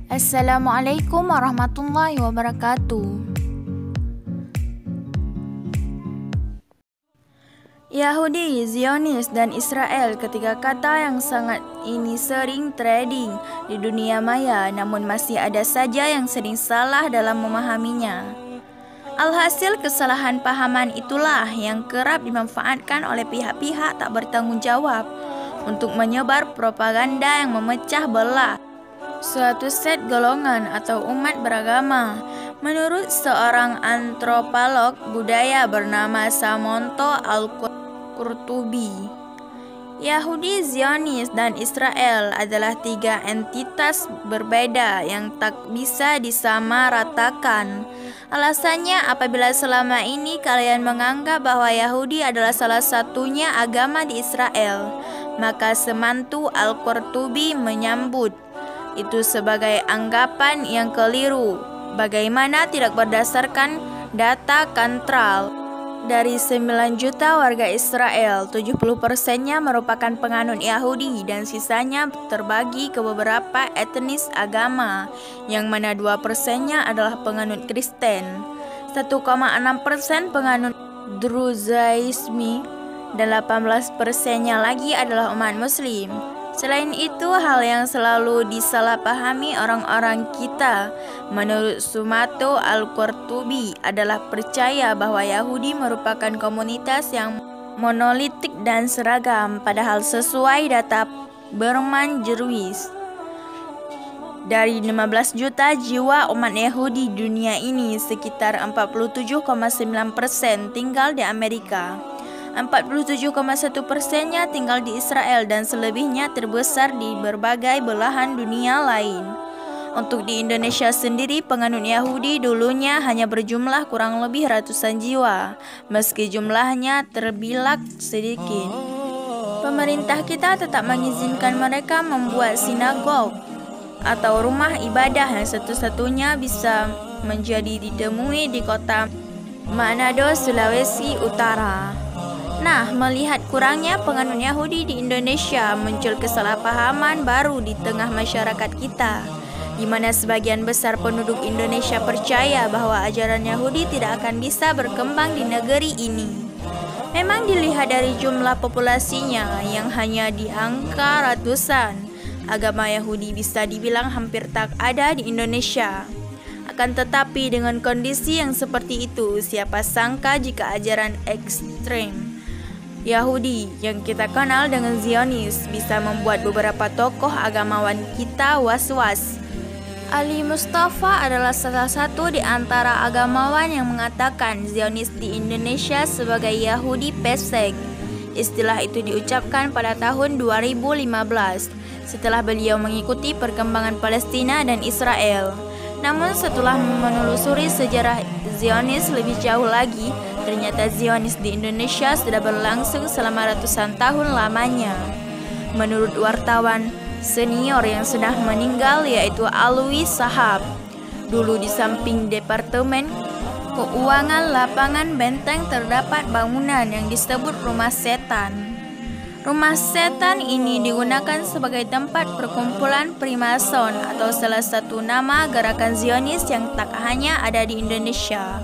Assalamualaikum warahmatullahi wabarakatuh. Yahudi, Zionis, dan Israel, ketiga kata yang sangat ini sering trading di dunia maya, namun masih ada saja yang sering salah dalam memahaminya. Alhasil kesalahan pahaman itulah yang kerap dimanfaatkan oleh pihak-pihak tak bertanggung jawab untuk menyebar propaganda yang memecah belah suatu set golongan atau umat beragama. Menurut seorang antropolog budaya bernama Samonto Al-Qurtubi, Yahudi, Zionis, dan Israel adalah tiga entitas berbeda yang tak bisa disamaratakan. Alasannya, apabila selama ini kalian menganggap bahwa Yahudi adalah salah satunya agama di Israel, maka Samonto Al-Qurtubi menyambut itu sebagai anggapan yang keliru. Bagaimana tidak berdasarkan data Kantral. Dari 9 juta warga Israel, 70%-nya merupakan penganut Yahudi dan sisanya terbagi ke beberapa etnis agama, yang mana 2%-nya adalah penganut Kristen, 1,6% penganut Druzaisme, dan 18%-nya lagi adalah umat Muslim. Selain itu, hal yang selalu disalahpahami orang-orang kita, menurut Samonto Al-Qurtubi, adalah percaya bahwa Yahudi merupakan komunitas yang monolitik dan seragam, padahal sesuai data Berman Jerwis, dari 15 juta jiwa umat Yahudi di dunia ini, sekitar 47,9% tinggal di Amerika, 47,1%-nya tinggal di Israel, dan selebihnya terbesar di berbagai belahan dunia lain. Untuk di Indonesia sendiri, penganut Yahudi dulunya hanya berjumlah kurang lebih ratusan jiwa, meski jumlahnya terbilang sedikit. Pemerintah kita tetap mengizinkan mereka membuat sinagog atau rumah ibadah yang satu-satunya bisa menjadi ditemui di kota Manado, Sulawesi Utara. Nah, melihat kurangnya penganut Yahudi di Indonesia, muncul kesalahpahaman baru di tengah masyarakat kita, di mana sebagian besar penduduk Indonesia percaya bahwa ajaran Yahudi tidak akan bisa berkembang di negeri ini. Memang dilihat dari jumlah populasinya yang hanya di angka ratusan, agama Yahudi bisa dibilang hampir tak ada di Indonesia. Akan tetapi dengan kondisi yang seperti itu, siapa sangka jika ajaran ekstrem Yahudi yang kita kenal dengan Zionis bisa membuat beberapa tokoh agamawan kita was-was. Ali Mustafa adalah salah satu di antara agamawan yang mengatakan Zionis di Indonesia sebagai Yahudi pesek. Istilah itu diucapkan pada tahun 2015 setelah beliau mengikuti perkembangan Palestina dan Israel. Namun setelah menelusuri sejarah Zionis lebih jauh lagi, ternyata Zionis di Indonesia sudah berlangsung selama ratusan tahun lamanya. Menurut wartawan senior yang sudah meninggal, yaitu Alwi Shahab, dulu di samping Departemen Keuangan Lapangan Benteng terdapat bangunan yang disebut Rumah Setan. Rumah Setan ini digunakan sebagai tempat perkumpulan Primason atau salah satu nama gerakan Zionis yang tak hanya ada di Indonesia,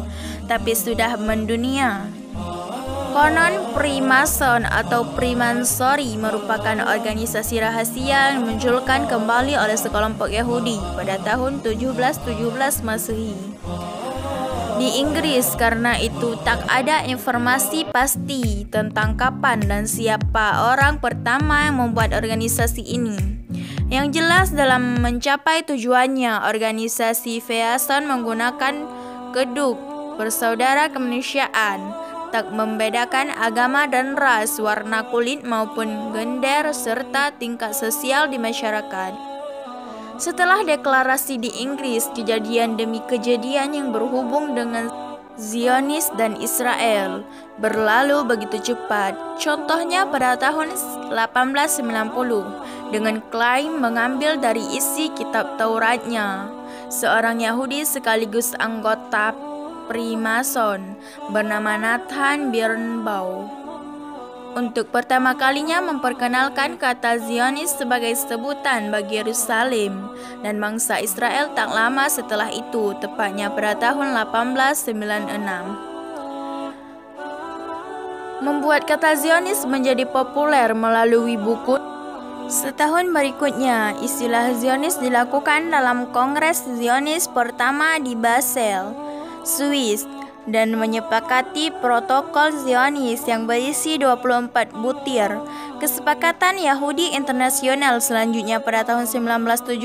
tapi sudah mendunia. Konon Primason atau Primansori merupakan organisasi rahasia yang dimunculkan kembali oleh sekelompok Yahudi pada tahun 1717 Masehi di Inggris. Karena itu tak ada informasi pasti tentang kapan dan siapa orang pertama yang membuat organisasi ini. Yang jelas dalam mencapai tujuannya, organisasi Freemason menggunakan kedok bersaudara kemanusiaan, tak membedakan agama dan ras, warna kulit maupun gender serta tingkat sosial di masyarakat. Setelah deklarasi di Inggris, kejadian demi kejadian yang berhubung dengan Zionis dan Israel berlalu begitu cepat. Contohnya pada tahun 1890, dengan klaim mengambil dari isi kitab Tauratnya, seorang Yahudi sekaligus anggota Primason bernama Nathan Birnbaum untuk pertama kalinya memperkenalkan kata Zionis sebagai sebutan bagi Yerusalem dan bangsa Israel tak lama setelah itu, tepatnya pada tahun 1896. Membuat kata Zionis menjadi populer melalui buku. Setahun berikutnya, istilah Zionis dilakukan dalam Kongres Zionis pertama di Basel, Swiss, dan menyepakati protokol Zionis yang berisi 24 butir. Kesepakatan Yahudi Internasional selanjutnya pada tahun 1917,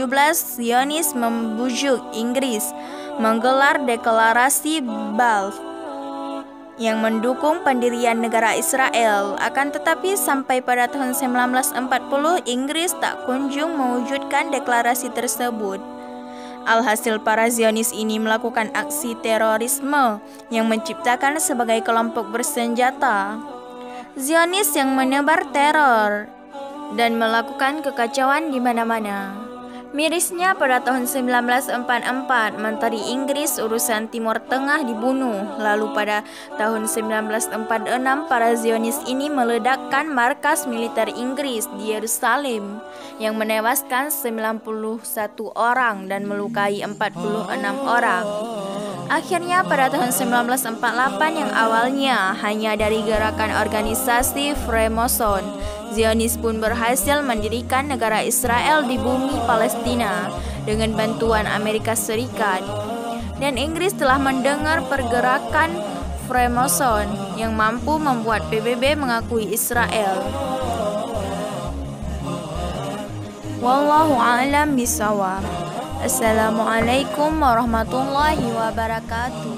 Zionis membujuk Inggris menggelar deklarasi Balfour yang mendukung pendirian negara Israel. Akan tetapi sampai pada tahun 1940, Inggris tak kunjung mewujudkan deklarasi tersebut. Alhasil para Zionis ini melakukan aksi terorisme yang menciptakan sebagai kelompok bersenjata Zionis yang menebar teror dan melakukan kekacauan di mana-mana. Mirisnya pada tahun 1944, Menteri Inggris urusan Timur Tengah dibunuh. Lalu pada tahun 1946, para Zionis ini meledakkan markas militer Inggris di Yerusalem yang menewaskan 91 orang dan melukai 46 orang. Akhirnya pada tahun 1948 yang awalnya hanya dari gerakan organisasi Freemason, Zionis pun berhasil mendirikan negara Israel di bumi Palestina dengan bantuan Amerika Serikat. Dan Inggris telah mendengar pergerakan Freemason yang mampu membuat PBB mengakui Israel. Wallahu a'lam bishawab. Assalamualaikum warahmatullahi wabarakatuh.